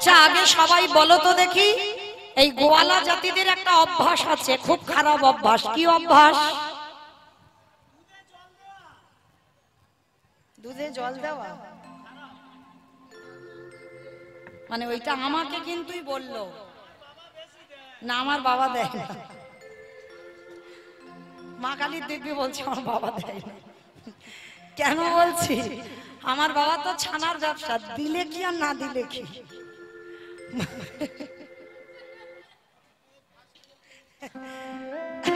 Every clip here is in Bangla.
আচ্ছা আগে সবাই বলো তো দেখি, এই গোয়ালা জাতিদের একটা অভ্যাস আছে, খুব খারাপ অভ্যাস। কি অভ্যাস? দুধে জল দেওয়া। মানে ওইটা আমাকে কিন্তুই বললো না, আমার বাবা দেয় না। মা কালীর দিব্যি বলছে আমার বাবা দেয় না। কেন বলছি? আমার বাবা তো ছানার ব্যবসা, দিলে কি আর না দিলে কি।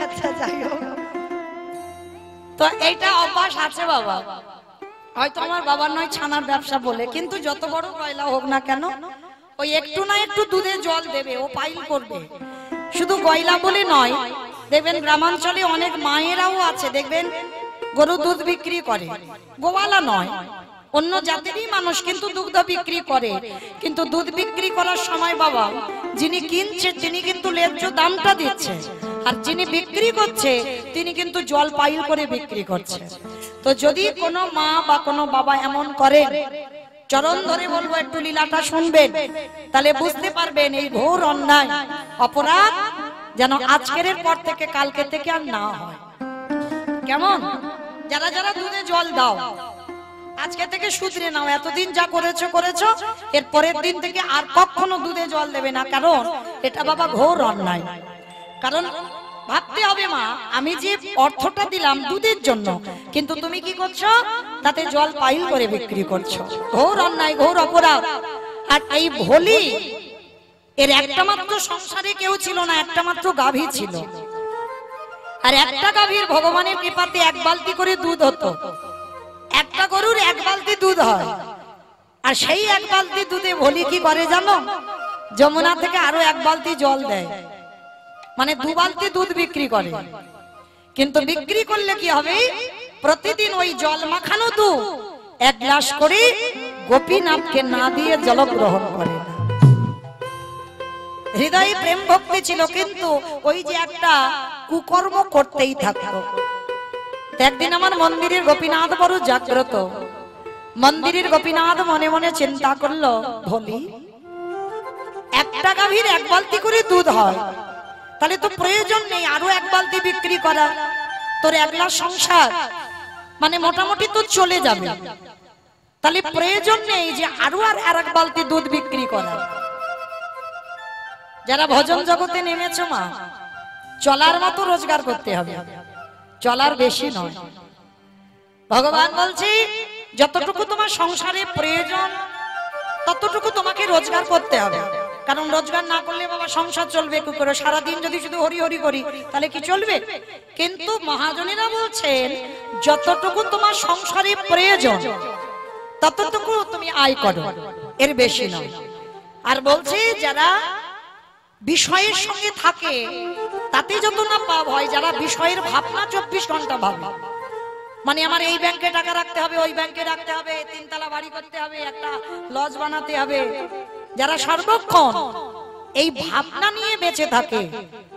আচ্ছা যাই হোক, তো এইটা অভ্যাস আছে বাবা। হয়তো আমার বাবার নয় ছানার ব্যবসা বলে, কিন্তু যত বড় গয়লা হোক না কেন ওই একটু না একটু দুধে জল দেবে, ও পাইল করবে। শুধু গয়লা বলে নয়, দেখবেন গ্রামাঞ্চলে অনেক মায়েরাও আছে, দেখবেন গরু দুধ বিক্রি করে, গোয়ালা নয়, অন্য জাতিরই মানুষ, কিন্তু দুগ্ধ বিক্রি করে। কিন্তু দুধ বিক্রি করার সময় বাবা যিনি কিনছে তিনি কিন্তু ন্যায্য দামটা দিচ্ছে, আর যিনি বিক্রি করছে তিনি কিন্তু জল পাইল করে বিক্রি করছে। তো যদি কোনো মা বা কোনো বাবা এমন করে, চরণ ধরে বলবো একটু লীলাটা শুনবেন, তাহলে বুঝতে পারবেন এই ঘোর অন্যায় অপরাধ যেন আজকের পর থেকে কালকে থেকে আর না হয়। কেমন? যারা যারা দুধে জল দাও আজকে থেকে শুধরে নাও, এতদিন যা করেছো করেছো, এর পরের দিন থেকে আর কখনো দুধে জল দেবে না, কারণ এটা বাবা ঘোর অন্যায়। কারণ ভাবতে হবে মা, আমি যে অর্থটা দিলাম দুধের জন্য, কিন্তু তুমি কি করছো? তাতে জল পাইল করে বিক্রি করছো। ঘোর অন্যায়, ঘোর অপরাধ। আর এই ভোলি এর একটা মাত্র সংসারে কেউ ছিল না, একটা মাত্র গাভী ছিল, আর একটা গাভীর ভগবানের কৃপাতে এক বালতি করে দুধ হতো। একটা গরুর এক বালতি দুধ হয়, আর সেই এক বালতি দুধে ভোলি কি করে জানো? যমুনা থেকে আরো এক বালতি জল দেয়, মানে দু বালতি দুধ বিক্রি করে। কিন্তু বিক্রি করলে কি হবে? প্রতিদিন ওই জল মাখানো দুধ এক গ্লাস করে গোপীনাথকে না দিয়ে জল গ্রহণ করে না। হৃদয়ে প্রেম ভক্তি ছিল, কিন্তু ওই যে একটা কুকর্ম করতেই থাকতো। একদিন আমার মন্দিরের গোপীনাথ বড় জাগ্রত, মন্দিরের গোপীনাথ মনে মনে চিন্তা করলো, ভোলি একটা গাভীর এক বালতি করে দুধ হয়, তাহলে তো প্রয়োজন নেই আরো এক বালতি বিক্রি করা, তোর একলা সংসার মানে মোটামুটি তো চলে যাবে, তাহলে প্রয়োজন নেই যে আরো আর এক বালতি দুধ বিক্রি করা। যারা ভজন জগতে নেমেছো মা, চলার মতো রোজগার করতে হবে, চলার বেশি নয়। ভগবান বলছে যতটুকু তোমার সংসারে প্রয়োজন ততটুকু তোমাকে রোজগার করতে হবে, কারণ রোজগার না করলে বাবা সংসার চলবে কি করে? সারাদিন যদি শুধু হরি হরি করি তাহলে কি চলবে? কিন্তু মহাজনেরা বলছেন যতটুকু তোমার সংসারে প্রয়োজন ততটুকু তুমি আয় করো, এর বেশি নয়। আর বলছে যারা বিষয়ের সঙ্গে থাকে তাতে যত না পাপ হয়, যারা বিষয়ের ভাবনা 24 ঘন্টা ভাবে, মানে আমার এই ব্যাংকে টাকা রাখতে হবে, ওই ব্যাংকে রাখতে হবে, 3 তলা বাড়ি করতে হবে, একটা লজ বানাতে হবে, যারা সর্বক্ষণ এই ভাবনা নিয়ে বেঁচে থাকে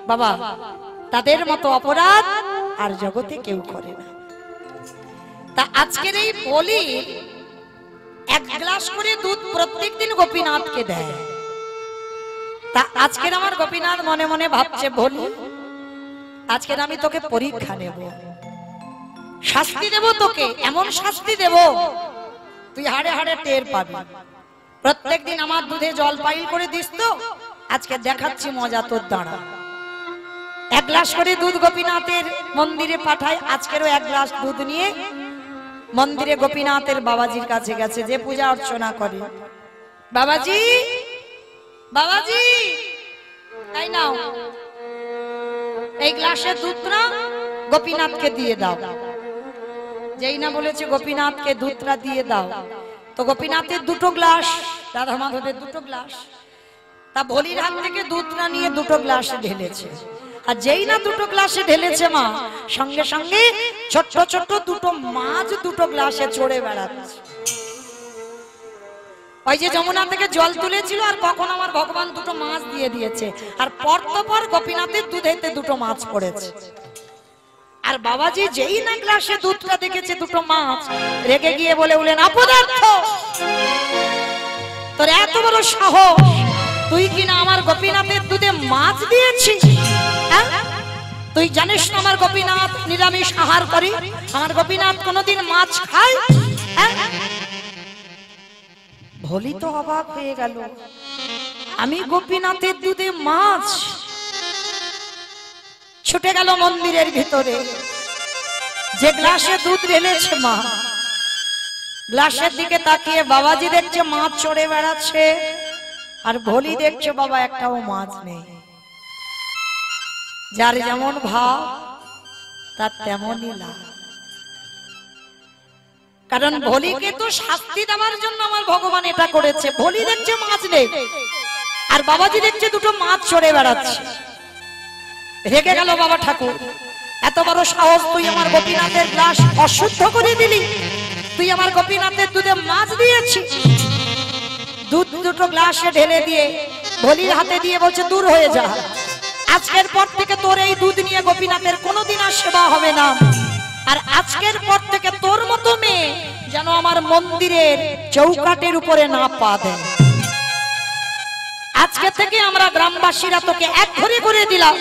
বাবা, তাদের মতো অপরাধ আর জগতে কেউ করে না। তা আজকের এই বলি এক গ্লাস করে দুধ প্রত্যেকদিন গোপীনাথকে দেয়। তা আজকের আমার গোপীনাথ মনে মনে ভাবছে, বলি আজকের আমি তোকে পরীক্ষা নেব, শাস্তি দেব তোকে, এমন শাস্তি দেব তুই হাড়ে হাড়ে টের পাবি। প্রত্যেকদিন আমার দুধে জল পাইল করে দিস তো, আজকে দেখাচ্ছি মজা তোর দাঁড়া। এক গ্লাস করে দুধ গোপীনাথের মন্দিরে পাঠায়, আজকেরও এক গ্লাস দুধ নিয়ে মন্দিরে গোপীনাথের বাবাজির কাছে গেছে, যে পূজা অর্চনা করে। বাবাজি, বাবাজি তাই নাও, এই গ্লাসের দুধটা গোপীনাথকে দিয়ে দাও। যেই না বলেছে গোপীনাথকে দুধটা দিয়ে দাও, তো গোপীনাথের দুটো গ্লাস, রাধা মাধবের দুটো গ্লাস, তা ভোলির হাত থেকে দুধটা নিয়ে দুটো গ্লাসে ঢেলেছে। আর যেই না দুটো গ্লাসে ঢেলেছে মা, সঙ্গে সঙ্গে ছোট্ট ছোট্ট দুটো মাছ দুটো গ্লাসে চড়ে বেড়াচ্ছে। ওই যে যমুনা থেকে জল তুলেছিল, আর কখন আমার ভগবান দুটো মাছ দিয়ে দিয়েছে, আর পর গোপীনাথের দুধেতে দুটো মাছ পড়েছে। আর বাবাজি যেই না গ্লাসে দুধটা দেখেছে দুটো মাছ, রেগে গিয়ে বলে উঠলেন, অপদার্থ, তোর এত বড় সাহস, তুই কিনা আমার গোপীনাথের দুধে মাছ দিয়েছিস? তুই জানিস না আমার গোপীনাথ নিরামিষ আহার করে? আমার গোপীনাথ কোনোদিন মাছ খায়? ভোলি তো অবাক হয়ে গেল, আমি গোপীনাথের দুধে মাছ? ছুটে গেল মন্দিরের ভিতরে, যে গ্লাসে দুধ ঢেলেছে মা, গ্লাসের দিকে তাকিয়ে বাবাজি দেখছে মাছ চড়ে বেড়াচ্ছে, আর ভোলি দেখছে বাবা একটাও মাছ নেই। যার যেমন ভাব তার তেমনই লাভ। কারণ ভোলিকে তো শাস্তি দেওয়ার জন্য আমার ভগবান এটা করেছে। ভোলি দেখছে মাছ নেই, আর বাবাজি দেখছে দুটো মাছ চড়ে বেড়াচ্ছে। রেগে গেল বাবা ঠাকুর, এত বড় সাহস, তুই আমার গোপীনাথের গ্লাস অশুদ্ধ করে দিলি, তুই আমার গোপীনাথের দুধে মাছ দিয়েছিস। দুধ দুটো গ্লাসে ঢেলে দিয়ে ভোলির হাতে দিয়ে বলছে, দূর হয়ে যা, আজকের পর থেকে তোর এই দুধ নিয়ে গোপীনাথের কোনোদিন আর সেবা হবে না। আর আজকের পর থেকে তোর মতো মেয়ে যেন আমার মন্দিরের চৌকাটের উপরে না পা দেয়। আজকে থেকে আমরা গ্রামবাসীরা তোকে এক ঘরে করে দিলাম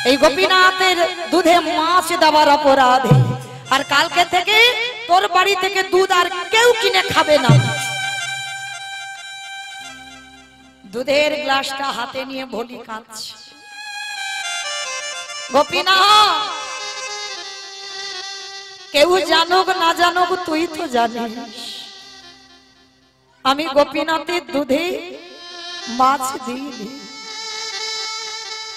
এই গোপীনাথের দুধে মাছ দেওয়ার অপরাধে। আর কালকে থেকে তোর বাড়ি থেকে দুধ আর কেউ কিনে খাবে না। দুধের গ্লাসটা হাতে নিয়ে ভোলি কাঁদছে। গোপীনাথ, কেউ জানুক না জানুক তুই তো জানিস আমি গোপীনাথের দুধে মাছ দিইনি।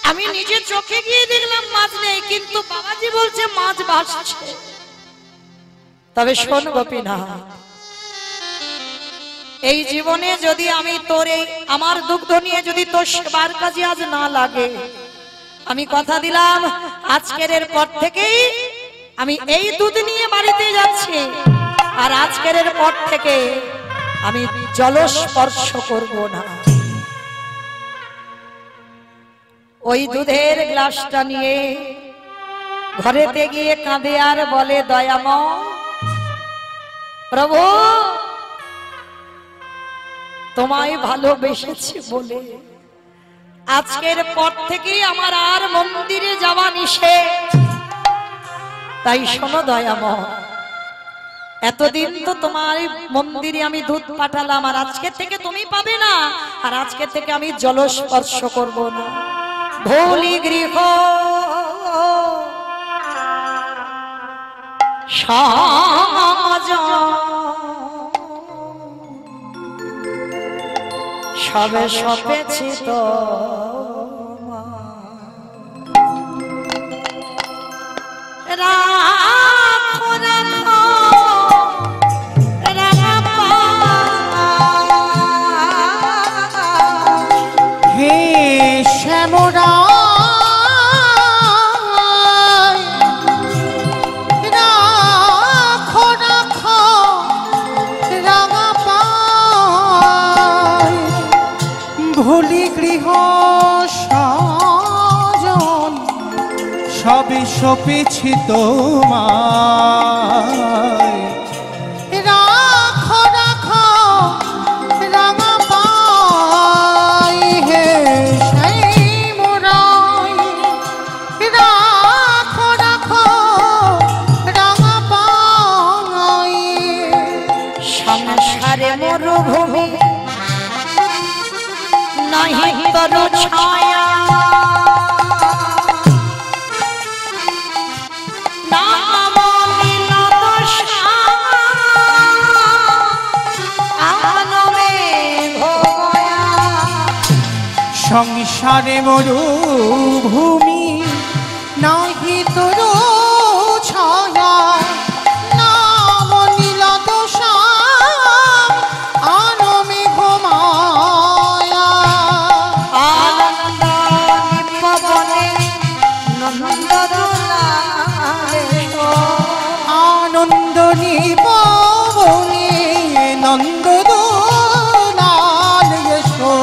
আমি নিজে চোখে গিয়ে দেখলাম মাছ নেই, কিন্তু বাবাজি বলছে মাছ ভাসছে। তবে শোন গোপীনাথ, এই জীবনে যদি আমি তোর আমার দুগ্ধ নিয়ে যদি তোর সেবার কাজে আজ না লাগে, আমি কথা দিলাম আজকের পর থেকেই আমি এই দুধ নিয়ে বাড়িতে যাচ্ছি। আর আজকের পর থেকে আমি জলস্পর্শ করব না। ওই দুধের গ্লাসটা নিয়ে ঘরেতে গিয়ে কাঁদে আর বলে, দয়াময় প্রভু, তোমায় ভালোবেসেছি বলে আজকের পর থেকেই আমার আর মন্দিরে যাওয়া নিষেধ। তাই শোনো দয়াময়, এতদিন তো তোমার মন্দিরে আমি দুধ পাঠালাম, আর আজকে থেকে তুমি পাবে না। আর আজকে থেকে আমি জলস্পর্শ করব না। ভোলি গৃহ সাজ সবে সপেছি তো রাখো রাখো হে শ্যামরা রাখো রাখো রাঙা পায় ভুলি গৃহ সাজন সবে সপেছি তোমায়। রাখো রাখো রাঙা পাই হে শ্যামরাই, রাখো রাখো রাঙা পাই। সংসারে মরুভূমি নাহি তরু ছায়া, সংসারে মরুভূমি নাহি তরু ছায়া, নাম নীল দশা আনো মেঘ মায়া। আনন্দ নিপবনে আনন্দ নিপবনে নন্দদোলাল এসো।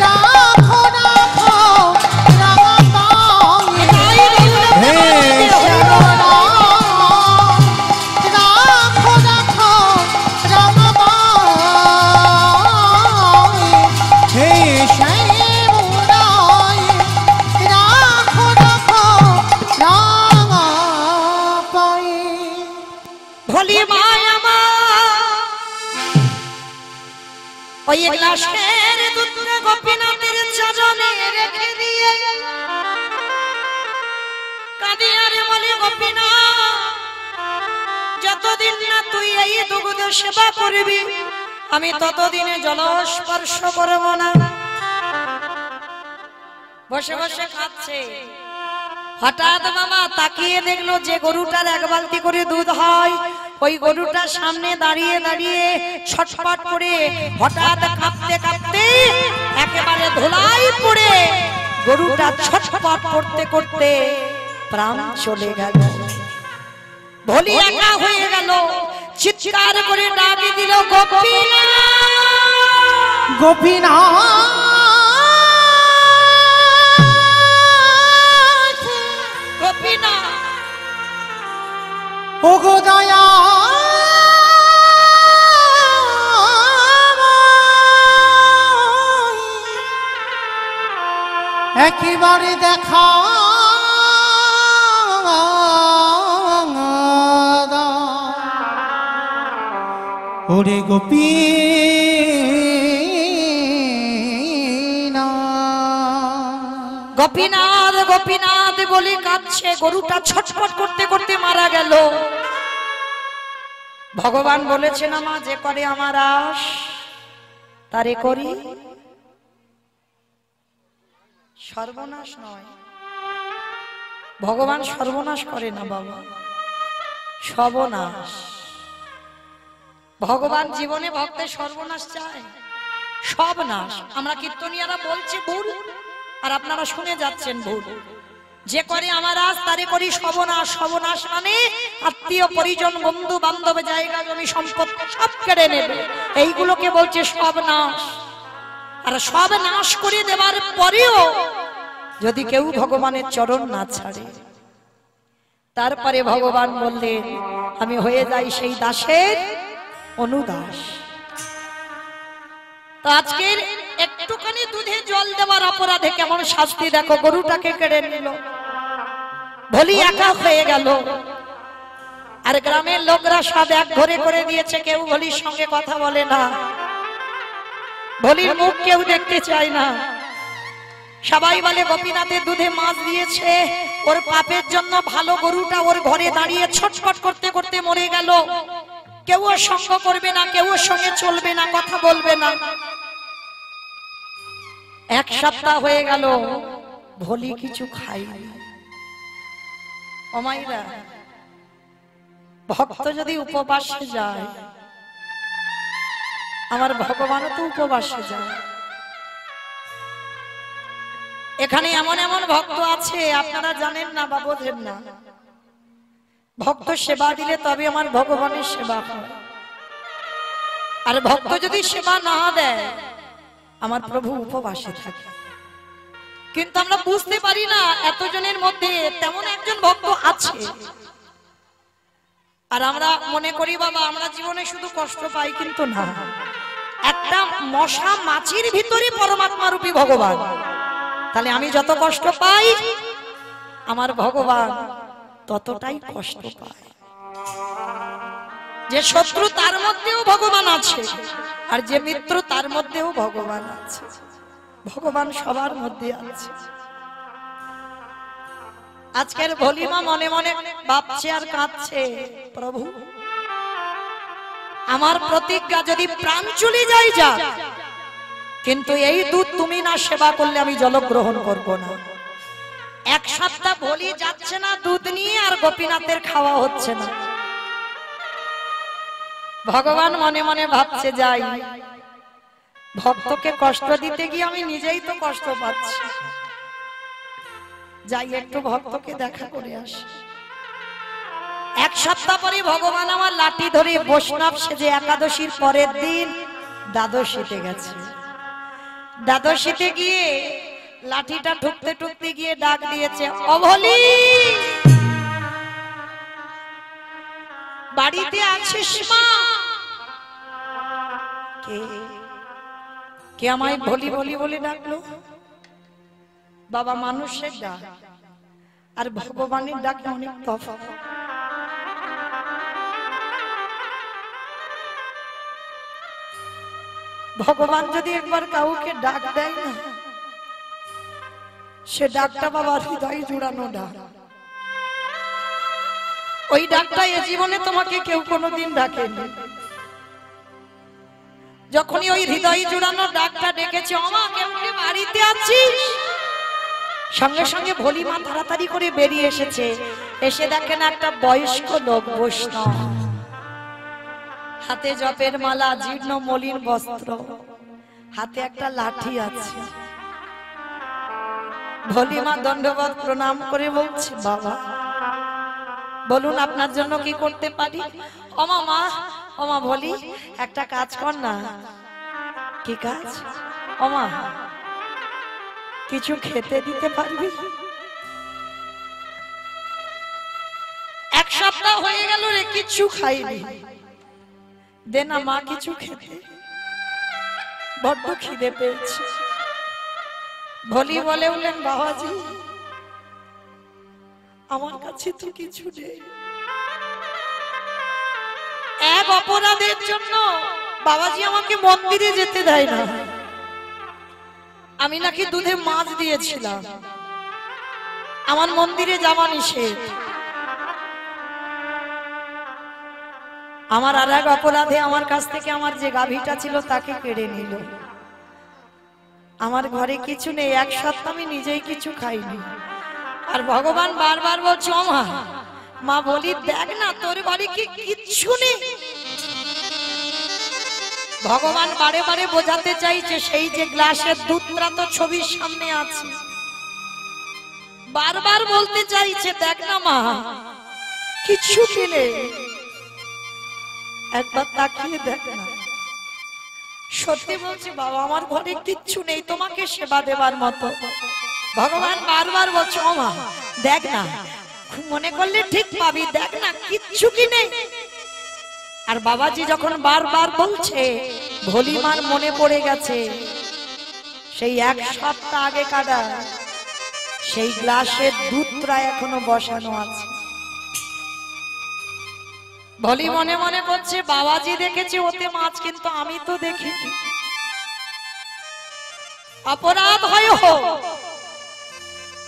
রাখো রাখো রাঙা পায় হে শ্যামরা, রাখো ভোলি মায় আমার ওই গ্লাসের দুধটা গোপীনাথের চরণে রেখে দিয়ে কাঁদি আর বলি গোপীনাথ যতদিন না তুই এই দুগ্ধ সেবা করবি আমি ততদিনে জল স্পর্শ করব না। বসে বসে খাচ্ছে। হঠাৎ মামা তাকিয়ে দেখলো যে গরুটার এক বালতি করে দুধ হয় ওই গরুটার সামনে দাঁড়িয়ে দাঁড়িয়ে ছটফট করে হঠাৎ কাঁপতে কাঁপতে একেবারে ধুলাই পড়ে গরুটা ছটফট করতে করতে প্রাণ চলে গেল। ভোলি একা হয়ে গেল, চিৎকার করে ডাক দিল গোপীনাথ গোপীনাথ গোপীনাথ ওগো দয়া একেবারে দেখা ওরে গোপীনাথ গোপীনাথ বলে কাঁদছে। গরুটা ছটফট করতে করতে মারা গেল। ভগবান বলেছেন মা যে করে আমার আশ তারে করি সর্বনাশ নয়। ভগবান সর্বনাশ করে না বাবা, সর্বনাশ। ভগবান জীবনে ভক্তের সর্বনাশ চায়, সব নাশ। আমরা কীর্তনিয়ারা বলছি ভুল আর আপনারা শুনে যাচ্ছেন ভুল। যে করে আমার আজ তারে করি সর্বনাশ। সর্বনাশ মানে আত্মীয় পরিজন বন্ধু বান্ধব জায়গা জমি সম্পদ সব কেড়ে নেবে, এইগুলোকে বলছে সব নাশ। আর সব নাশ করে দেওয়ার পরেও যদি কেউ ভগবানের চরণ না ছাড়ে তারপরে ভগবান বললেন আমি হয়ে যাই সেই দাসের অনুদাস। তো আজকের একটুখানি দুধে জল দেওয়ার অপরাধে কেমন শাস্তি দেখো। গরুটাকে কেড়ে নিল, ভোলি একা হয়ে গেল। আর গ্রামের লোকরা সব এক ঘরে করে দিয়েছে, কেউ ভোলির সঙ্গে কথা বলে না, ভোলির মুখ কেউ দেখতে চায় না। সবাই বলে গোপীনাথের দুধে মাছ দিয়েছে, ওর পাপের জন্য ভালো গরুটা ওর ঘরে দাঁড়িয়ে ছটফট করতে করতে মরে গেল। কেউ ওর সঙ্গ করবে না, কেউ ওর সঙ্গে চলবে না, কথা বলবে না। এক সপ্তাহ হয়ে গেল, ভোলি কিছু খায়নি। ও মাইরা, ভক্ত যদি উপবাসে যায়, আমার ভগবানও তো উপবাসে যায়। এখানে এমন এমন ভক্ত আছে আপনারা জানেন না বা বোঝেন না। ভক্ত সেবা দিলে তবে আমার ভগবানের সেবা হয়, আর ভক্ত যদি সেবা না দেয় আমার প্রভু উপবাসে থাকে। কিন্তু আমরা বুঝতে পারি না এতজনের মধ্যে তেমন একজন ভক্ত আছে, আর আমরা মনে করি বাবা আমরা জীবনে শুধু কষ্ট পাই, কিন্তু না। একটা মশা মাছির ভিতরে পরমাত্মা রূপী ভগবান। তাহলে আমি যত কষ্ট পাই আমার ভগবান ততটাই কষ্ট পায়। যে শত্রু তার মধ্যেও ভগবান আছে, আর যে মিত্র তার মধ্যেও ভগবান আছে। ভগবান সবার মধ্যে আছে। আজকের ভোলিমা মনে মনে ভাবছে আর কাঁদছে, প্রভু আমার প্রতিজ্ঞা যদি প্রাণ চলে যায় যাক, কিন্তু এই দুধ তুমি না সেবা করলে আমি জল গ্রহণ করব না। এক সপ্তাহ ভোলি যাচ্ছে না দুধ নিয়ে, আর গোপীনাথের খাওয়া হচ্ছে না। ভগবান মনে মনে ভাবছে যাই, ভক্তকে কষ্ট দিতে গিয়ে আমি নিজেই তো কষ্ট পাচ্ছি, যাই একটু ভক্তকে দেখা করে আসি। এক সপ্তাহ পরে ভগবান আমার লাঠি ধরে বৈষ্ণব সেজে একাদশীর পরের দিন দ্বাদশীতে গেছে। দ্বাদশীতে গিয়ে লাঠিটা ঠুকতে ঠুকতে গিয়ে ডাক দিয়েছে, অভলি বাড়িতে আছিস মা? কে আমায় ভোলি ভোলি বলে ডাকলো? বাবা মানুষের ডাক আর ভগবানের ডাকে অনেক তফাৎ। ভগবান যদি একবার কাউকে ডাক দেয় না, সে ডাকটা বাবার হৃদয় জুড়ানো ডাক। ওই ডাকটা এ জীবনে তোমাকে কেউ কোনোদিন ডাকেনি। যখনই ওই হৃদয় জুড়ানো ডাকটা ডেকেছে, ওমা কেমনে বাড়িতে আছিস, সঙ্গে সঙ্গে ভলিমা তাড়াতাড়ি করে বেরিয়ে এসেছে। এসে দেখেন একটা বয়স্ক লোক বৈষ্ণব, হাতে জপের মালা, জীর্ণ মলিন বস্ত্র, হাতে একটা লাঠি আছে। ভলিমা দণ্ডবত প্রণাম করে বলছে, বাবা বলুন আপনার জন্য কি করতে পারি? ওমা মা, ওমা ভলি একটা কাজ কর না। কি কাজ? ওমা কিছু খেতে দিতে পারবি? এক সপ্তাহ হয়ে গেল রে, কিছু খাইনি, দে না মা কিছু খেতে, বড্ড খিদে পেয়েছে। ভলি বলে উঠলেন, বাবাজি আমার কাছে তো কিছু নেই। এক অপরাধের জন্য বাবাজি আমাকে মন্দিরে যেতে দেয় না। আমি নাকি দুধে মাছ দিয়েছিলাম, আমার মন্দিরে যাওয়া নিষেধ। আমার আর এক অপরাধে আমার কাছ থেকে আমার যে গাভীটা ছিল তাকে কেড়ে নিল। আমার ঘরে কিছু নেই, এক সপ্তাহ আমি নিজেই কিছু খাইনি। আর ভগবান বারবার বলছে, ও মা, মা বলি দেখ না তোর বাড়ি কি কিচ্ছু নেই। ভগবান বারে বারে বোঝাতে চাইছে, সেই যে গ্লাসের দুধটা তো ছবির সামনে আছে, বারবার বলতে চাইছে দেখ না মা কিচ্ছু নেই, একবার তাকিয়ে দেখ না। সত্যি বলছি বাবা, আমার ঘরে কিচ্ছু নেই তোমাকে সেবা দেবার মতো। ভগবান বারবার বলছে, ও মা দেখ না, মনে করলে ঠিক পাবি, দেখ না কিচ্ছু কি নেই। আর বাবাজি যখন বারবার বলছে, ভলিমার মনে পড়ে গেছে সেই এক সপ্তাহ আগে কাটা সেই গ্লাসের দুধ প্রায় এখনো বসানো আছে। ভলি মনে মনে করছে, বাবাজি দেখেছে ওতে মাছ, কিন্তু আমি তো দেখিনি। অপরাধ হয়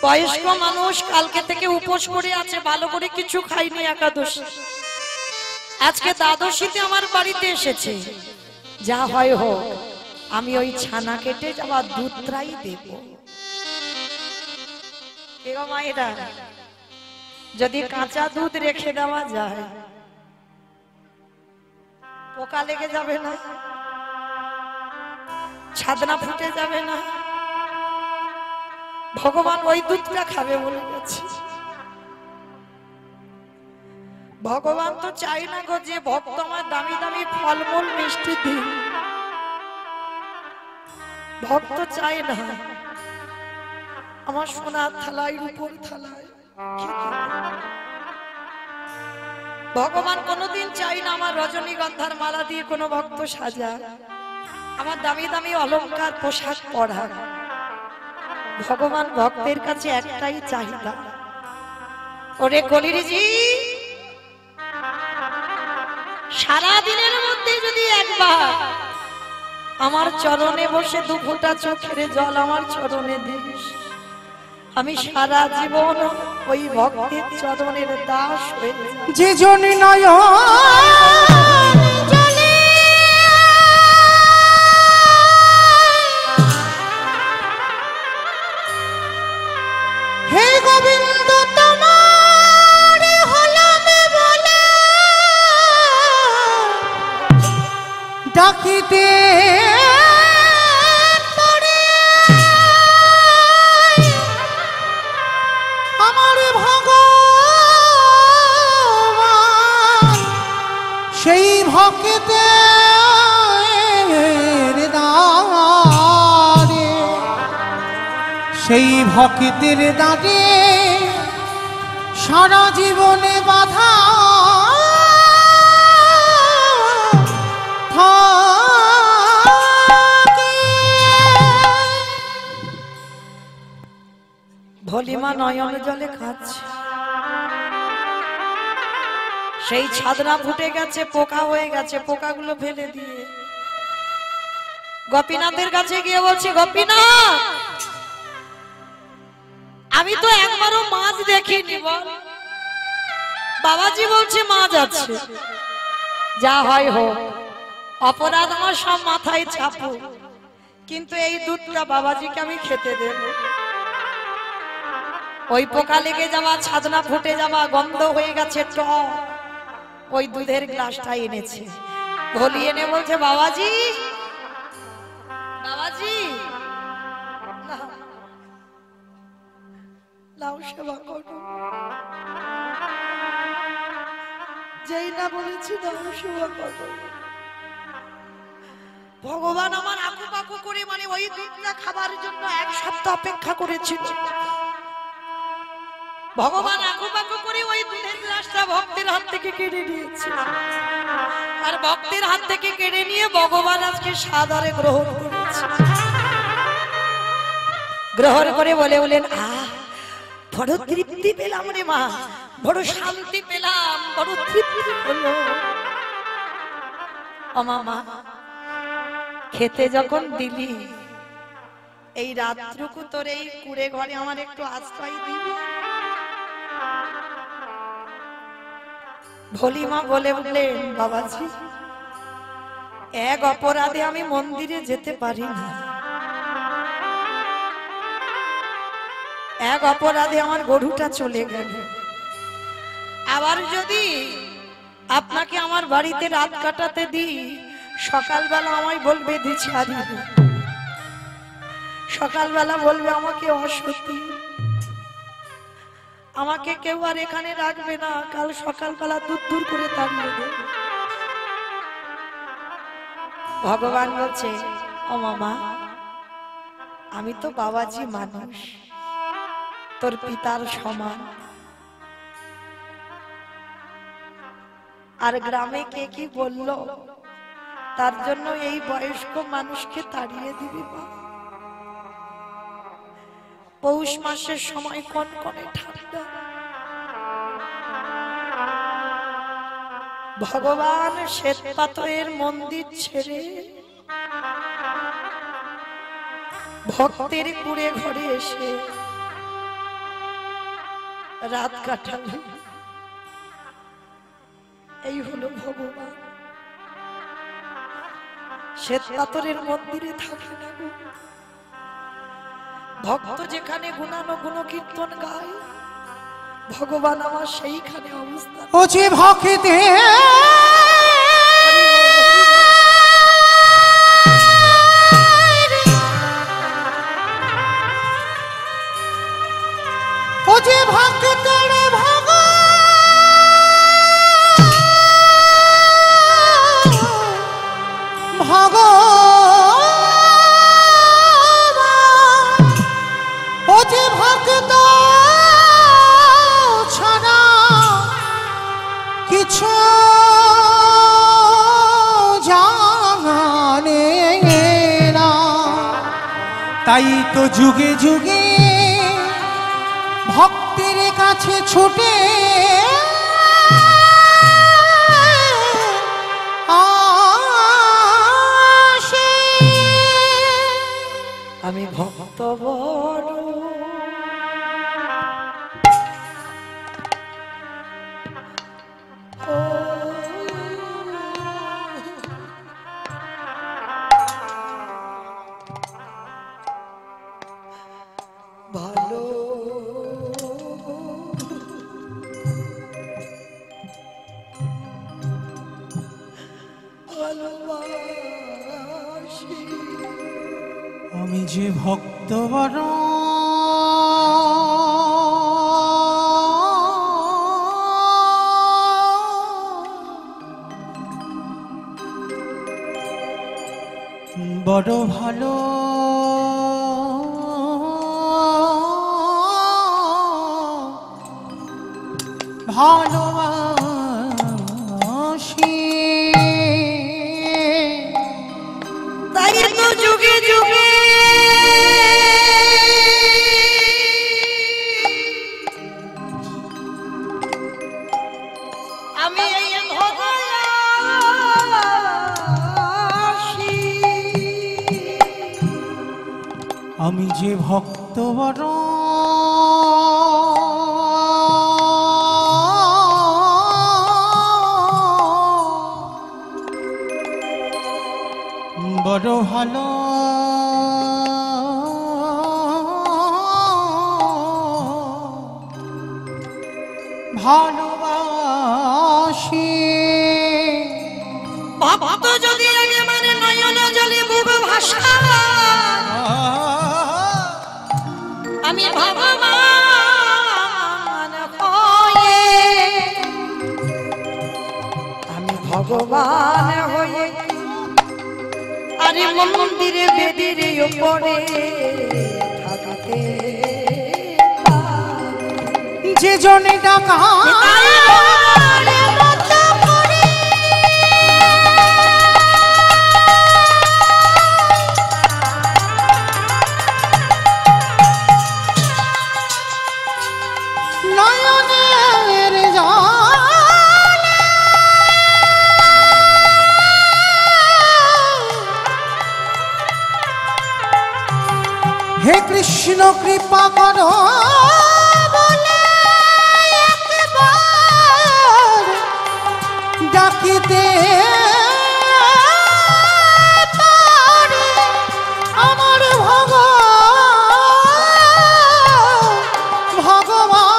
বয়স্ক মানুষ কালকে থেকে উপোস করে আছে, ভালো করে কিছু খাইনি একাদশী, আজকে দ্বাদশীতে আমার বাড়িতে এসেছে, যা হয় হোক আমি ওই ছানা কেটে যাওয়া দুধটাই দেব। মায়েরা যদি কাঁচা দুধ রেখে দেওয়া যায়, পোকা লেগে যাবে না, ছাদনা ফুটে যাবে না? ভগবান ওই দুধটা খাবে বলে গেছে। ভগবান তো চাই না গো যে ভক্ত আমার দামি দামি ফলমূল মিষ্টি দিই, ভক্ত চাই না আমার সোনার থালায় উপর থালায়। ভগবান কোনোদিন চাই না আমার রজনীগন্ধার মালা দিয়ে কোনো ভক্ত সাজা, আমার দামি দামি অলংকার পোশাক পরা। ভগবান ভক্তের কাছে একটাই চাহিদা, ওরে কলিরিজি সারা দিনের মধ্যে যদি একবার আমার চরণে বসে দু ফোঁটা চোখের জল আমার চরণে দিস, আমি সারা জীবন ওই ভক্তের চরণের দাস হয়ে যে জনি নয় হে গোবিন্দ তোমার হলাম বলে ডাকিতে আমার ভগবান সেই ভক্তের দাঁড়ে, সেই ভক্তের দাঁড়ে সারা জীবনে বাধা ভলিমা নয়ন জলে খাচ্ছে, সেই ছাদনা ফুটে গেছে, পোকা হয়ে গেছে, পোকাগুলো ফেলে দিয়ে গোপীনাথের কাছে গিয়ে বলছি, গোপীনাথ আমি তো একবারও মাছ দেখিনি। বল। বাবাজি বলছে মাছ আছে। যা হয় হোক, অপরাধ আমার সব মাথায় চাপো, কিন্তু এই দুধটা বাবাজিকে আমি খেতে দেব। ওই পোকা লেগে যাওয়া, ছাদনা ফুটে যাওয়া, গন্ধ হয়ে গেছে টক, ওই দুধের গ্লাসটা এনেছে। ভলি এনে বলছে, বাবাজি বাবাজি লাউ সেবা করো। যেই না বলেছি লাউ সেবা করো, ভগবান আমার আকু পাকু করে মানে ওই দুধটা খাবার জন্য 1 সপ্তাহ অপেক্ষা করেছিল। ভগবান আকু পাকু করে ওই দুধের গ্লাসটা ভক্তের হাত থেকে কেড়ে নিয়েছে, আর ভক্তের হাত থেকে কেড়ে নিয়ে ভগবান আজকে সাদরে গ্রহণ করেছে। গ্রহণ করে বলেন, বড় তৃপ্তি পেলাম রে মা, বড় শান্তি পেলাম, বড় তৃপ্তি হলো। ও মামা, খেতে যখন দিলি, এই রাতটুকু তোর এই কুড়ে ঘরে আমার একটু আশ্রয় দিবি? ভোলি মা বলে উঠলেন, বাবাজি এক অপরাধে আমি মন্দিরে যেতে পারি না, এক অপরাধে আমার গরুটা চলে গেল। আবার যদি আপনাকে আমার বাড়িতে রাত কাটাতে দিই, সকালবেলা আমায় বলবে দিছারি, সকালবেলা বলবে আমাকে অসতী, আমাকে কেউ আর এখানে রাখবে না, কাল সকালবেলা দূর দূর করে তাড়িয়ে দেবে। ভগবান বলছে, ও মামা আমি তো বাবাজি মানুষ, তোর পিতার সমান, আর গ্রামে কে কি বললো তার জন্য এই বয়স্ক মানুষকে তাড়িয়ে দিবি? পৌষ মাসের সময় কনকনে ঠান্ডা, ভগবান শ্বেত পাথরের মন্দির ছেড়ে ভক্তের কুড়ে ঘরে এসে রাত কাটাবে। এই হলো ভগবান। শ্বেত পাথরের মন্দিরে থাকে না গো, ভক্ত যেখানে গুণানো গুণ কীর্তন গায়, ভগবান আমার সেইখানে অবস্থান। ও যে ভক্তে ও যে ভক্তের ও যে ভক্ত ছাড়া কিছু জানে না, তাই তো যুগে যুগে ভক্তের কাছে ছুটে আসে। আমি ভক্ত বড় ভালো, ভালোবাসি। আমি যে ভক্ত বড় বড় ভালো ভালোবাসি, তাই তো যুগে যুগে আমি এই ধরায় আসি। আমি যে ভক্ত বড় বড় ভালো ভালোবাসি ভক্ত যদি আগে মানে নয়ন জলে বুক ভাষা আমি ভগবান হয়ে আমি ভগবান হয়ে আরে মন্দিরে বেদির উপরে থাকতে যে জনে ডাকা নয়নের জলে হে কৃষ্ণ কৃপা করো বলে একবার ডাকিতে পারি আমার ভগবান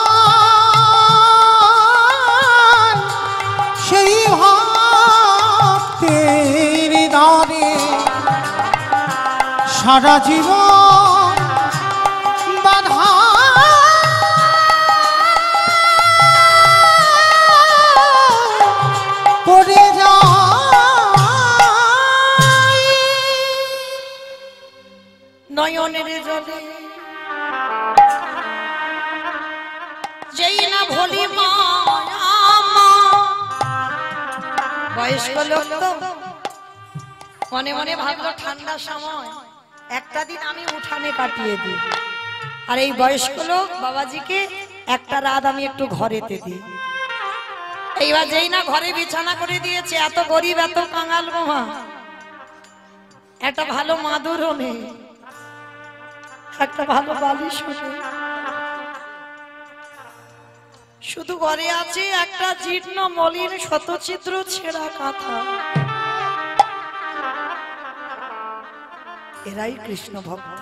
সেই ভক্তের দ্বারে সারা জীবন বাধা পড়ে যায় নয়নের জলে যেই না ভুলি বয়স্ক লোক তো মনে মনে ভাবলো ঠান্ডার সময় একটা দিন আমি উঠানে কাটিয়ে দিই আর এই বয়স্ক লোক বাবাজিকে একটা রাত আমি একটু ঘরেতে দিই। এইবার যেই না ঘরে বিছানা করে দিয়েছে, এত গরিব এত কাঙাল গোমা, একটা ভালো মাদুরও নেই, একটা ভালো বালিশও নেই, শুধু ঘরে আছে একটা জীর্ণ মলিন শতচিত্র ছেঁড়া কাঁথা। এরাই কৃষ্ণ ভক্ত।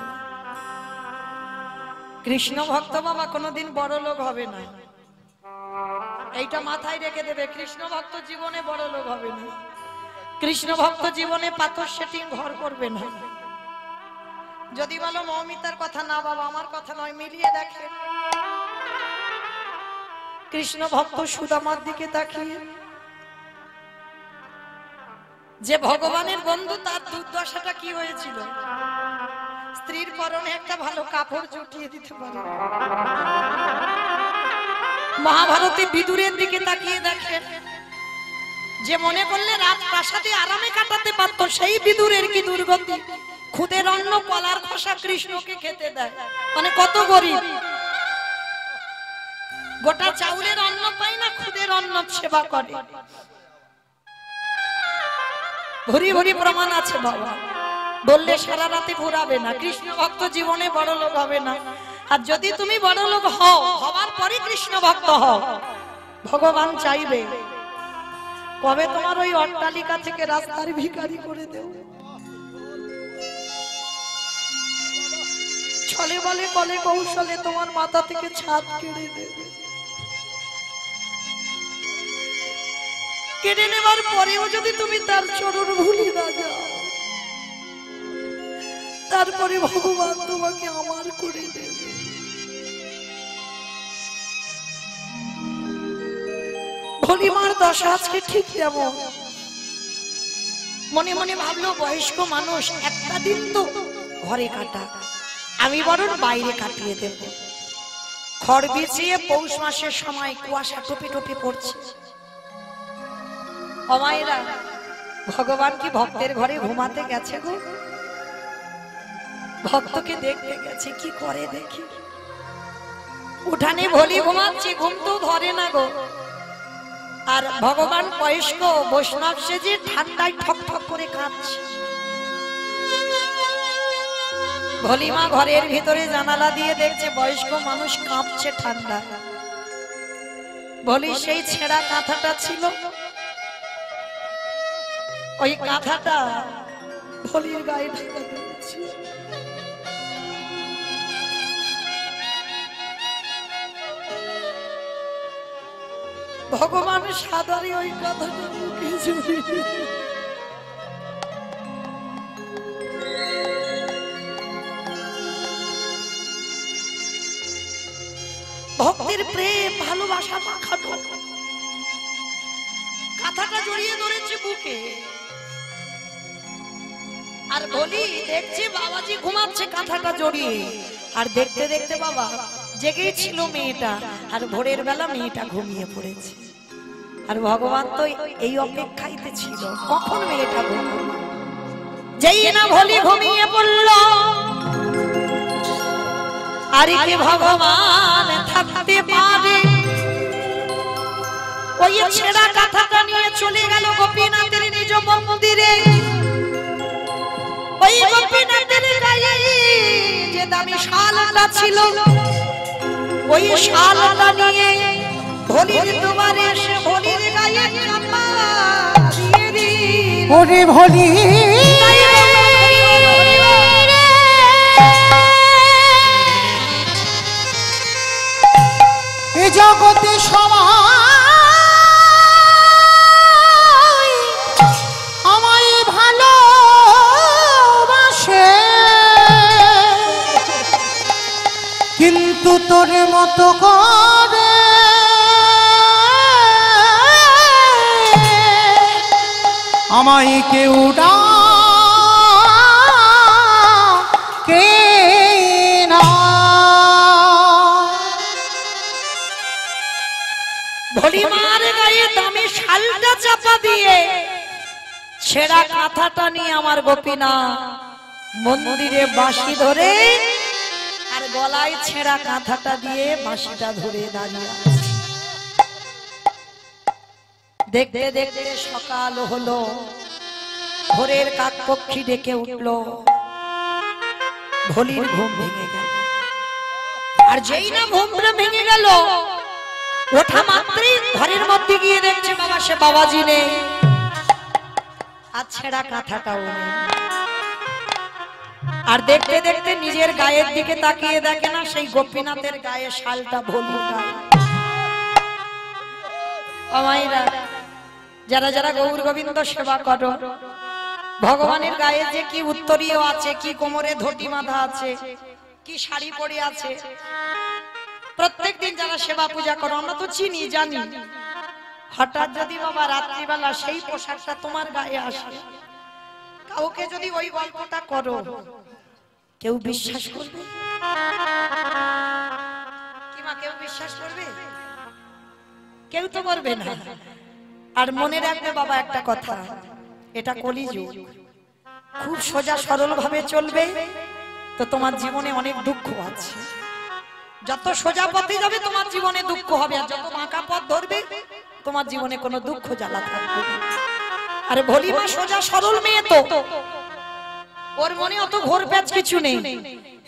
কৃষ্ণ ভক্ত বাবা কোনোদিন বড় লোক হবে না, এইটা মাথায় রেখে দেবে। কৃষ্ণ ভক্ত জীবনে বড় লোক হবে না, কৃষ্ণ ভক্ত জীবনে পাথর সেটিং ঘর করবে না। যদি বলো মৌমিতার কথা, না বাবা আমার কথা নয়, মিলিয়ে দেখে। কৃষ্ণ ভক্ত সুদামার দিকে তাকিয়ে, যে ভগবানের বন্ধু, তার দুর্দশাটা কি হয়েছিল? স্ত্রীর পরনে একটা ভালো কাপড় জুটিয়ে দিতে পারে। মহাভারতে বিদুরের দিকে তাকিয়ে দেখেন, যে মনে করলে রাত প্রাসাদে আরামে কাটাতে পারতো, সেই বিদুরের কি দুর্গতি। খুদের অন্ন কলার খোসা কৃষ্ণকে খেতে দেয়, মানে কত গরিব। গোটা চাউলের অন্ন পায় না, খুদের অন্ন সেবা করে। ভরি ভরি প্রমাণ আছে বাবা, বললে সারা রাতে ঘুরাবে না। কৃষ্ণ ভক্ত জীবনে বড় লোক হবে না। আর যদি তুমি বড় লোক হও, হওয়ার পরে কৃষ্ণ ভক্ত হও, ভগবান চাইবে কবে তোমার ওই অট্টালিকা থেকে রাস্তার ভিখারি করে দেব। ছলে বলে কলে কৌশলে তোমার মাথা থেকে ছাদ কেড়ে দেবে। কেড়ে নেবার পরেও যদি তুমি তার চরণ ভুলে না যাও, তারপরে ভগবান তোমাকে আমার করে দেবে। ভলিমার দশা আজকে ঠিক তেমন। মনে মনে ভাবলো বয়স্ক মানুষ, একটা দিন তো ঘরে কাটা, আমি বরং বাইরে কাটিয়ে দেব। খড় বিছিয়ে পৌষ মাসের সময় কুয়াশা টুপি টুপি পড়ছে। অমায়েরা, ভগবান কি ভক্তের ঘরে ঘুমাতে গেছে গো? ভক্তকে দেখতে গেছে, কি করে দেখি। উঠানে ভলি ঘুমাচ্ছে, ঘুম তো ধরে না গো। আর ভগবান বয়স্ক বৈষ্ণব সেজে ঠান্ডায় ঠক ঠক করে কাঁদছে। ভলিমা ঘরের ভিতরে জানালা দিয়ে দেখছে বয়স্ক মানুষ কাঁপছে ঠান্ডা। বলি সেই ছেঁড়া কাঁথাটা ছিল, ওই কাঁথাটা ভলির গায়ে ঢাকা দিয়েছে। ভগবান সাদারে ওই কাঁথাটা মুখে জড়িয়ে ভক্তের প্রেম ভালোবাসা মাখানো কাঁথাটা জড়িয়ে ধরেছে বুকে। আর বলি দেখছি বাবাজি ঘুমাচ্ছে কাঁথাটা জড়িয়ে, আর দেখতে দেখতে বাবা জেগেই ছিল মেয়েটা, আর ভোরের বেলা মেয়েটা ঘুমিয়ে পড়েছে। আর ভগবান তো এই অপেক্ষাইতে ছিল কখন মেয়েটা ঘুমাবে। যেই না ভলি ঘুমিয়ে পড়ল, আর কি ভগবান থাকতে পারে। ওই ছেঁড়া কাঁথাটা নিয়ে চলে গেল গোপীনাথের নিজ মন্দিরে। ওই গোপীনাথের গায়ে যে দামি শালটা ছিল, ওই শালটা নিয়ে ভলির দুয়ারে এসে ভলির গায়ে চাপা দিয়ে দিল। ওরে ভলি এ জগতে সবাই আমায় ভালোবাসে, কিন্তু তোর মতো করে আমায় কেউ ডাকে না। ভলিমার গায়ে দামি শালটা চাপা দিয়ে ছেঁড়া কাঁথাটা নিয়ে আমার গোপীনাথ মন্দিরে বাঁশি ধরে, আর গলায় ছেঁড়া কাঁথাটা দিয়ে বাঁশিটা ধরে দাঁড়িয়ে আছে। দেখতে দেখতে সকাল হলো, ভোরের কাকপক্ষী ডেকে উঠলো, ভলির ঘুম ভেঙে গেল। আর যেই না ঘুমটা ভেঙে গেল, ওঠা মাত্রই ঘরের মধ্যে গিয়ে দেখছে বাবা সে বাবাজি নেই, আর ছেঁড়া কাঁথাটাও নেই। আর দেখতে দেখতে নিজের গায়ের দিকে তাকিয়ে দেখে না সেই গোপীনাথের গায়ে শালটা ভলির গায়ে। আমাইরা যারা যারা গৌর গোবিন্দ সেবা করো, ভগবানের গায়ে যে কি উত্তরীয় আছে, কি কোমরে ধুতি বাঁধা আছে, কি শাড়ি পরে আছে, প্রত্যেকদিন যারা সেবা পূজা করো আমরা তো চিনি জানি। হঠাৎ যদি বাবা রাত্রিবেলা সেই পোশাকটা তোমার গায়ে আসে, কাউকে যদি ওই গল্পটা করো, কেউ বিশ্বাস করবে? কি মা কেউ বিশ্বাস করবে? কেউ তো করবে না। আর মনে রাখবে বাবা একটা কথা, এটা কলিযুগ, খুব সোজা সরল ভাবে চলবে তো তোমার জীবনে অনেক দুঃখ আছে। যত সোজা পথে যাবে তোমার জীবনে দুঃখ হবে, আর যত বাঁকা পথ ধরবে তোমার জীবনে কোনো দুঃখ জ্বালা থাকবে না। আরে ভলিমা সোজা সরল মেয়ে তো, ওর মনে অত ঘোর প্যাচ কিছু নেই।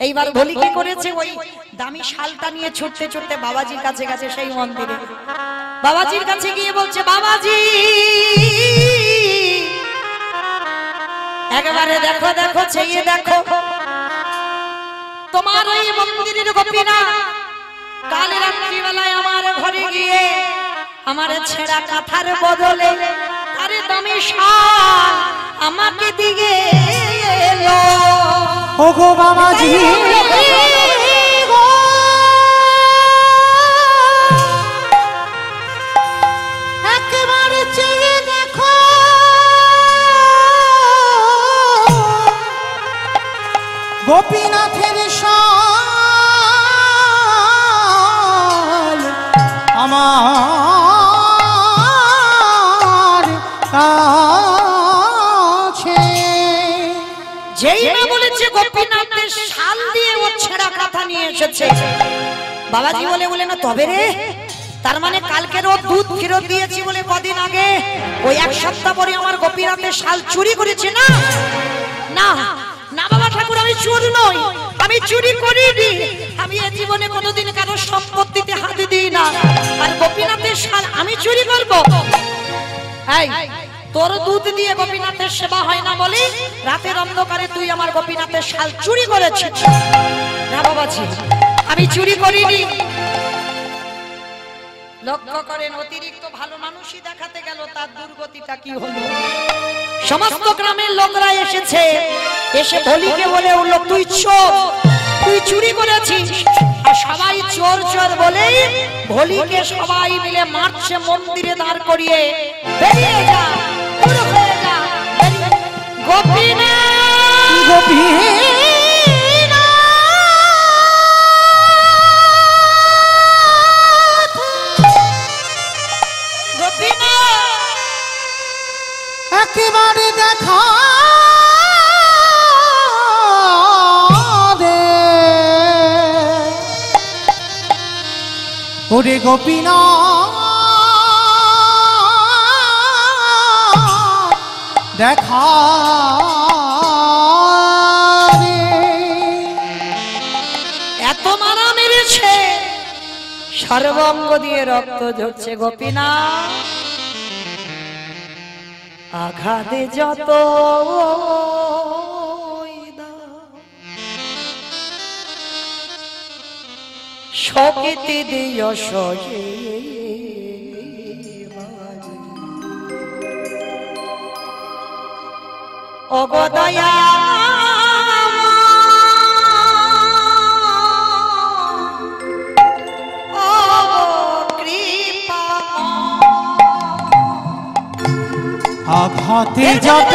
এইবার ভলি কি করেছে, ওই দামি শালটা নিয়ে ছুটতে ছুটতে বাবাজির কাছে গেছে সেই মন্দিরে। বাবাজির কাছে গিয়ে বলছে, বাবাজি একবারে দেখো দেখো চেয়ে দেখো, তোমার ওই মন্দিরের গোপীনাথ কাল রাত্রিবেলায় আমার ঘরে গিয়ে আমার ছেঁড়া কাঁথার বদলে আরে দামি শাল আমাকে দিয়ে এলো। ওগো বাবাজি একেবারে চেয়ে দেখো, গোপীনাথের শাল আমার কাছে। যেই না বলেছে গোপীনাথের শাল দিয়ে ও ছেঁড়া কাঁথা নিয়ে এসেছে, বাবাজি বলে না তবে রে, তার মানে কালকের ও দুধ ফেরত দিয়েছি বলে কদিন আগে ওই এক সপ্তাহ পরে আমার গোপীনাথের শাল চুরি করেছে না? না, না বাবা ঠাকুর, আমি চোর নই, আমি চুরি করিনি, আমি এ জীবনে কোনোদিন কারো সম্পত্তিতে হাত দিই না। আর গোপীনাথের শাল আমি চুরি করব? এই তোর দুধ দিয়ে গোপীনাথের সেবা হয় না বলি রাতের অন্ধকারে তুই আমার গোপীনাথের শাল চুরি করেছিস? না বাবাজি, আমি চুরি করিনি। লক্ষ্য করেন, অতিরিক্ত ভালো মানুষই দেখাতে গেল, তার দুর্গতিটা কি হলো? সমস্ত গ্রামের লোকরা এসেছে, এসে ভোলিকে বলে উঠল, তুই চোর, তুই চুরি করেছিস। আর সবাই চোর চোর বলেই ভোলিকে সবাই মিলে মারছে মন্দিরে দাঁড় করিয়ে। বেরিয়ে যা, দূর হয়ে যা, গোপীনাথ, গোপীনাথ, একেবারে দেখা দে ওরে গোপীনাথ, দেখা দে। এত মারা মেরেছে, সর্বঙ্গ দিয়ে রক্ত ঝরছে। গোপীনাথ, আঘাতে যত শক্তি দিয় সহে অগদয়া আঘাতে যত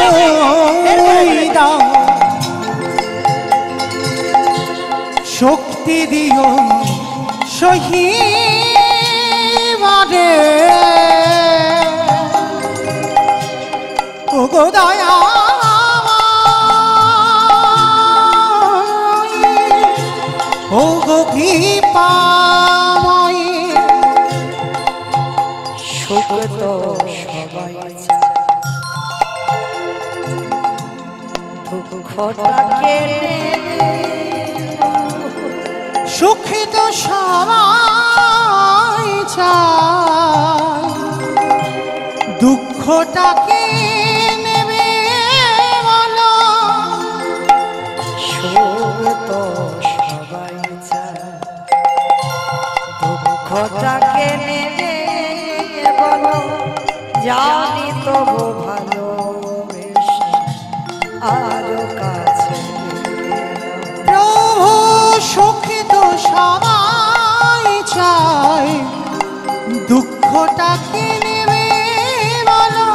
দাও শক্তি দিও সহিবারে ও গো দয়া ও গো কৃপাময়ী সুখ তো সবাই দুঃখটাকে সুখী তো সবাই চায় দুঃখটাকে নেবে বলো সুখ তো সবাই চায় দুঃখটাকে নেবে বলো জানি তবু ভালোবেসে আরো কাছে প্রভু সুখী তো সবাই চায় দুঃখটাকে নেবে বলো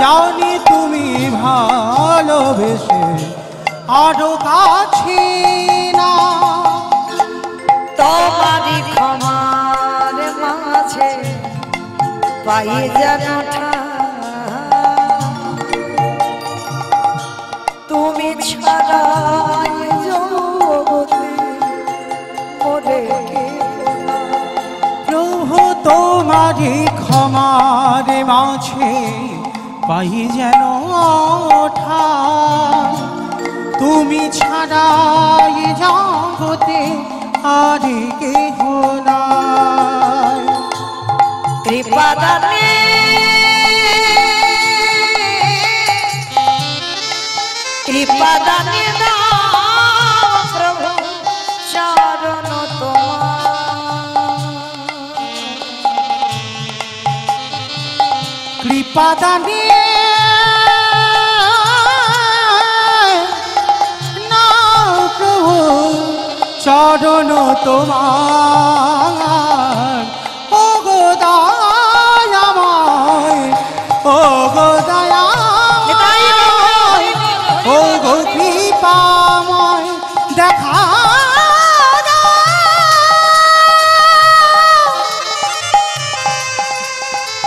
জানি তুমি ভালোবেসে আরো কাছে না তোমারই ক্ষমার মাঝে পাই যেন তুমি ছাড়া জগতে মোরে প্রভু তোমারই ক্ষমার মাঝে পাই যেন ঠাই তুমি ছাড়া এ জগতে আর কেহ নাই কৃপা দানে কৃপা দানে দাও প্রভু চরণ তোমার কৃপা দানে নাও প্রভু চরণ তোমার ও গো দয়াময় ও গো দয়াময় ও গো কৃপাময় দেখা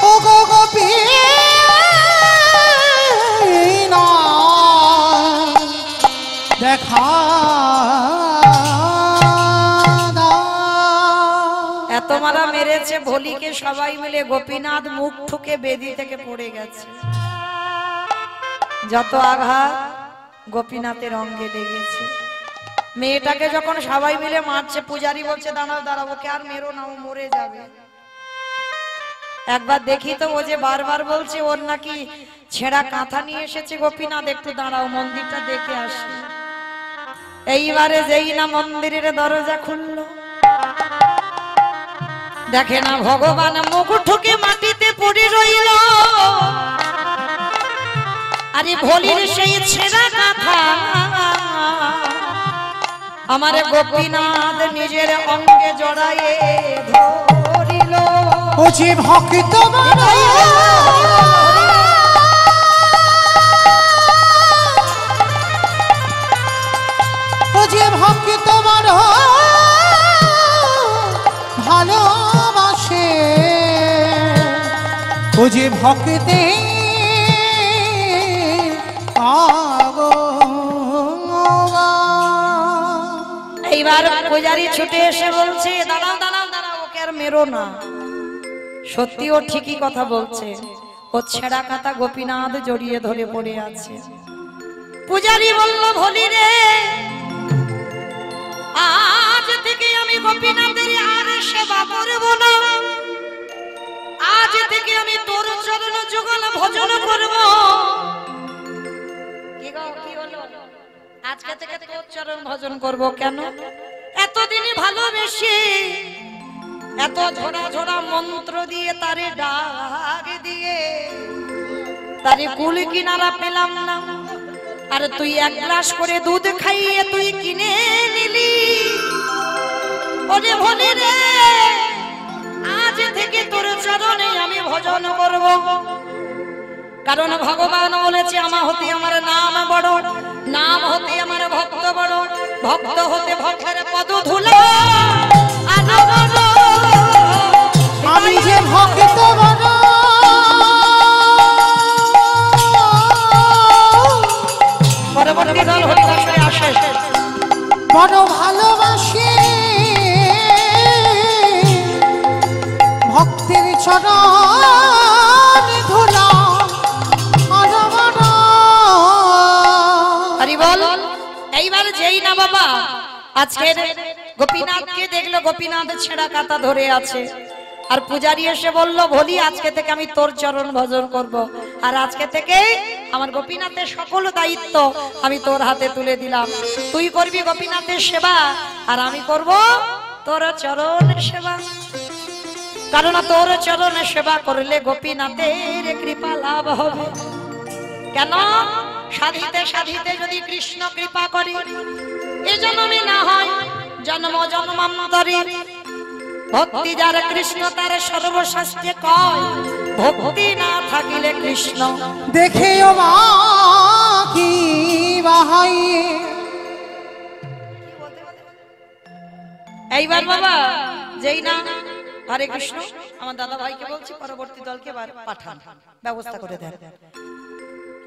ও গো গোপীনাথ দেখা এত মারা মেরেছে ভোলিকে সবাই মিলে গোপীনাথ মুখ ঠুকে বেদি থেকে পড়ে গেছে। যত আঘাত গোপীনাথের অঙ্গে লেগেছে। মেয়েটাকে যখন সবাই মিলে মারছে, পূজারি বলছে দাঁড়াও দাঁড়াও, ওকে আর মেরো না, ও মরে যাবে। একবার দেখি তো, ও যে বারবার বলছে ওর নাকি ছেঁড়া কাঁথা নিয়ে এসেছে গোপীনাথ, একটু দাঁড়াও মন্দিরটা দেখে আসি। এইবারে যেই না মন্দিরের দরজা খুললো, দেখে না ভগবান মুখ ঠুকে মাটিতে পড়ে রইল। আরে ভোলির সেই ছেঁড়া কাঁথা আমারে গোপীনাথ নিজের অঙ্গে জড়ায়ে ধরিল। ও যে ভক্ত ও যে ভক্ত বড় ভালোবাসে, ও যে ভক্তে এইবার পূজারি ছুটে এসে বলছে দাঁড়াও দাঁড়াও দাঁড়াও, ওকে আর মেরো না। সত্যি ও ঠিকই কথা বলছে, ও ছেঁড়া কাঁথা গোপীনাথ জড়িয়ে ধরে পড়ে আছে। পূজারি বলল ভোলি রে, আজ থেকে আমি গোপীনাথের আর সেবা করব না, আজ থেকে আমি তোর চরণ যুগল ভজন করব। কি গো, কি হলো? আজকে থেকে তোর চরণ ভজন করব কেন? এতদিনই ভালোবেসে এত ঝোড়া ঝোড়া মন্ত্র দিয়ে তারে ডাক দিয়ে তারে কুল কিনারা পেলাম না, আর তুই এক গ্লাস করে দুধ খাইয়ে তুই কিনে নিলি। ওরে ভোলে রে, আজ থেকে তোর চরণে আমি ভজন করব, কারণ ভগবান বলেছে আমার হতে আমার নাম বড়, নাম হতে আমার ভক্ত বড়, ভক্ত হতে ভক্তের পদ ধুলা। আমি যে ভক্ত বড় পরবর্তী দল হরিদাসে আসে, বড় ভালোবাসি ভক্তের চরণ ধুলা। হরি বল। এইবার যেই না বাবা আজকে গোপীনাথকে দেখলো, গোপীনাথ ছেঁড়া কাঁথা ধরে আছে, আর পূজারি এসে বলল ভোলি আজকে থেকে আমি তোর চরণ ভজন করব, আর আজকে থেকে আমার গোপীনাথের সকল দায়িত্ব আমি তোর হাতে তুলে দিলাম। তুই করবি গোপীনাথের সেবা, আর আমি করব তোর চরণের সেবা, কারণ তোর চরণের সেবা করলে গোপীনাথের কৃপা লাভ হবে। কেন? সাধিতে সাধিতে যদি কৃষ্ণ কৃপা করে, এ জন্মে না হয় জন্ম জন্মান্তরে, ভক্তি যার কৃষ্ণ তার সর্বশাস্ত্রে কয়, ভক্তি না থাকিলে কৃষ্ণ দেখেও বাকি বাহাই। এইবার বাবা যেই না হরে কৃষ্ণ, আমার দাদা ভাইকে বলছি পরবর্তী দলকে পাঠান, ব্যবস্থা করে দেন।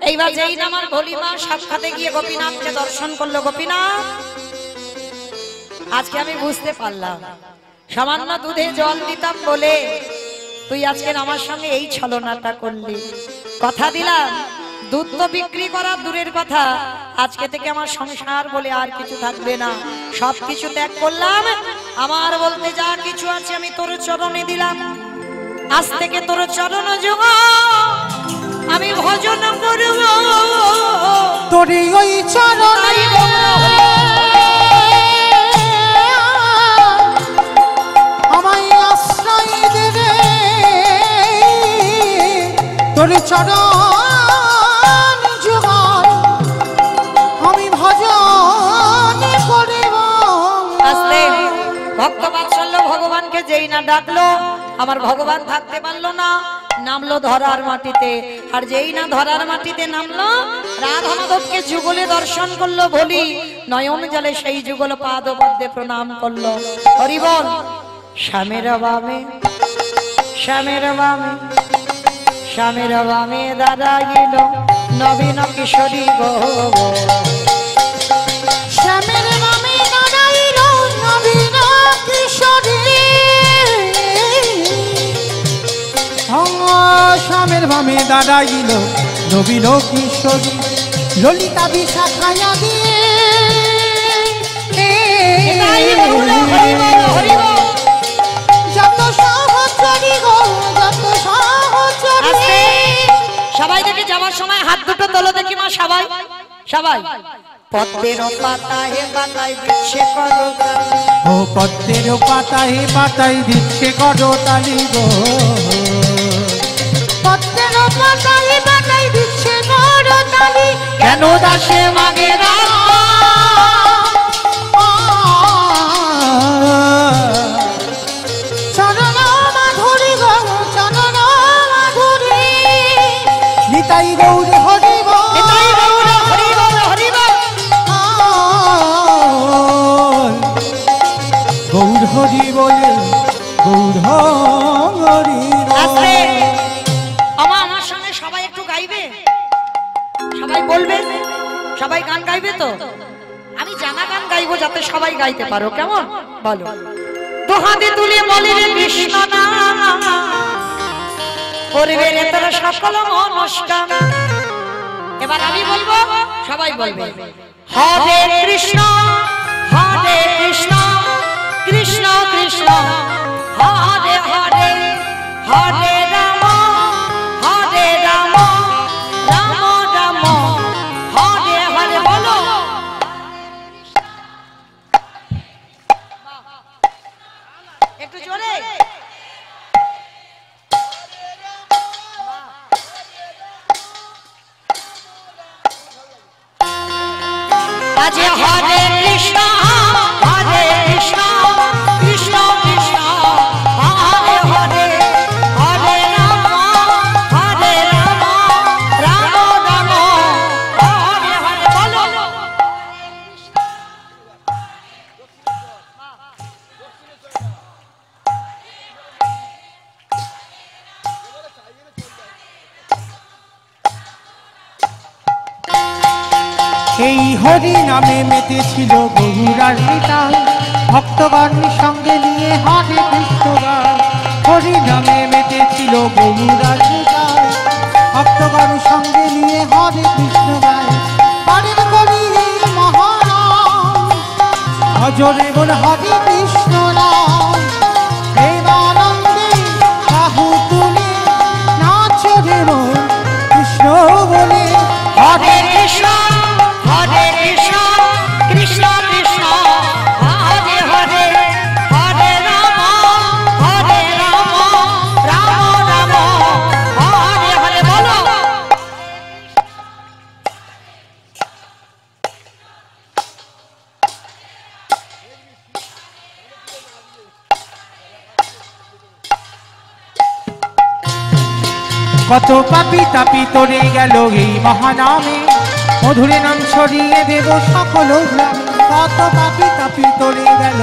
এইবার যেই না আমার ভোলিমা সাক্ষাতে গিয়ে গোপীনাথকে দর্শন করলো, গোপীনাথ আজকে আমি বুঝতে পারলাম সামান্য দুধে জল দিতাম বলে তুই আজকে আমার সঙ্গে এই ছলনাটা করলি। কথা দিলাম দুধ তো বিক্রি করা দূরের কথা, আজকে থেকে আমার সংসার বলে আর কিছু থাকবে না, সবকিছু ত্যাগ করলাম, আমার বলতে যা কিছু আছে আমি তোর চরণে দিলাম। আজ থেকে তোর চরণ যুগ আমি ভজন করব, তোরই ওই চরণে আমায় আশ্রয় দেবে, তোর চরণ যুগল আমি ভজন করব। আস্তে ভক্ত বাৎসল্য ভগবানকে যেই না ডাকলো, আমার ভগবান থাকতে পারলো না, নামলো ধরার মাটিতে, আর যেই না ধরার মাটিতে নামলো রাধা মাধবকে যুগলে দর্শন করলো, বলি নয়ন জলে সেই যুগল পাদ পদ্মে প্রণাম করলো। হরি বল। শ্যামের বামে শ্যামের বামে শ্যামের বামে দাঁড়াইল নবীন কিশোরী গো, শ্যামের বামে দাঁড়াইল নবীন কিশোরী, শ্যামের বামে দাঁড়াইল নবীন কিশোরী, ললিতা বিশাখায়া দিয়ে নিতাই গৌর হরি বল হরি বল। যত সহচরী গো যত সহচরী আস্তে। সবাই দেখে যাওয়ার সময় হাত দুটো তোলো দেখি মা, সবাই সবাই। পদ্মের পাতায় পাতায় দিচ্ছে করতালি, ও পদ্মের পাতায় পাতায় দিচ্ছে করতালি গো, পদ্মের পাতায় পাতায় দিচ্ছে করতালি, কেন দাসে মাগে না চরণ মাধুরী গো চরণ মাধুরী। নিতাই গৌর হরি বল নিতাই গৌর হরি বল হরি বল। গৌর হরি বলে গৌর হরি আস্তে। আমার সঙ্গে সবাই একটু গাইবে, সবাই বলবে, সবাই গান গাইবে তো? আমি জানা গান গাইবো যাতে সবাই গাইতে পারো, কেমন? বলো। দুহাতে তুলে বলি রে কৃষ্ণ নাম, করবে রে তোর সকল অনুষ্ঠান। এবার আমি বলবো, সবাই বলবে। হরে কৃষ্ণ কৃষ্ণ কৃষ্ণ হরে হরে, হরে রাম রাম রাম হরে হরে। বলো। একটু জোরে। বাজে হরে কৃষ্ণ কৃষ্ণ কৃষ্ণ হরে হরে, হরে রাম রাম রাম হরে হরে। বলো। এই হরি নামে মেতেছিল গৌরার নিতাই, ভক্তগণ সঙ্গে নিয়ে হরে কৃষ্ণ গায়। হরি নামে মেতেছিল গৌরার নিতাই, ভক্তগণ সঙ্গে নিয়ে হরে কৃষ্ণ গায়। হরে করি এই মহানাম, ভজরে বল হরে কৃষ্ণ নাম। প্রেমানন্দে বাহু তুলে নাচ রে মন কৃষ্ণ বলে। হরে কৃষ্ণ কৃষ্ণ কৃষ্ণ হরে হরে, হরে রাম রাম রাম হরে হরে। বলো। কত পাপি তাপি তরে গেল এই মহানামে, মধুরে নাম ছড়িয়ে দেব সকল গ্রামে। কত পাপি তাপি তরে গেল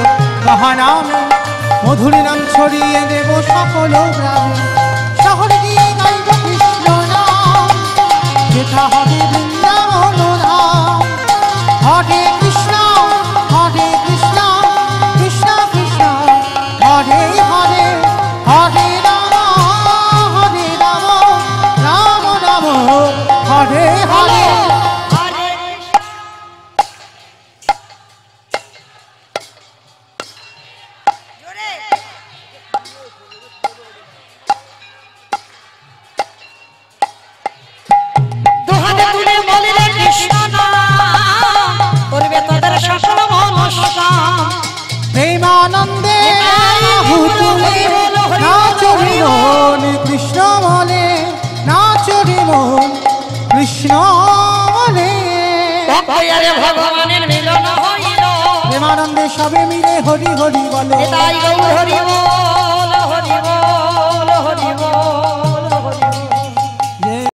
মহানামে, মধুরে নাম ছড়িয়ে দেব সকল গ্রামে। শহর দিয়ে গাইব কৃষ্ণ নাম, যেথা হবে বৃন্দাবন ধাম। হরে কৃষ্ণ কৃষ্ণ কৃষ্ণ হরে হরে, হরে রাম রাম রাম হরে হরে। দুহাতে তুলে বলি রে কৃষ্ণ নাম, করবে তোদের সকল অনুষ্ঠান। প্রেমানন্দে বাহু তুলে নাচ রে মন কৃষ্ণ বলে, নাচ রে মন কৃষ্ণ বলে। ভক্তয়ারে ভগবানের মিলন হইল, প্রেমানন্দে সবে মিলে হরি হরি বলে। নিতাই গৌর হরি বল।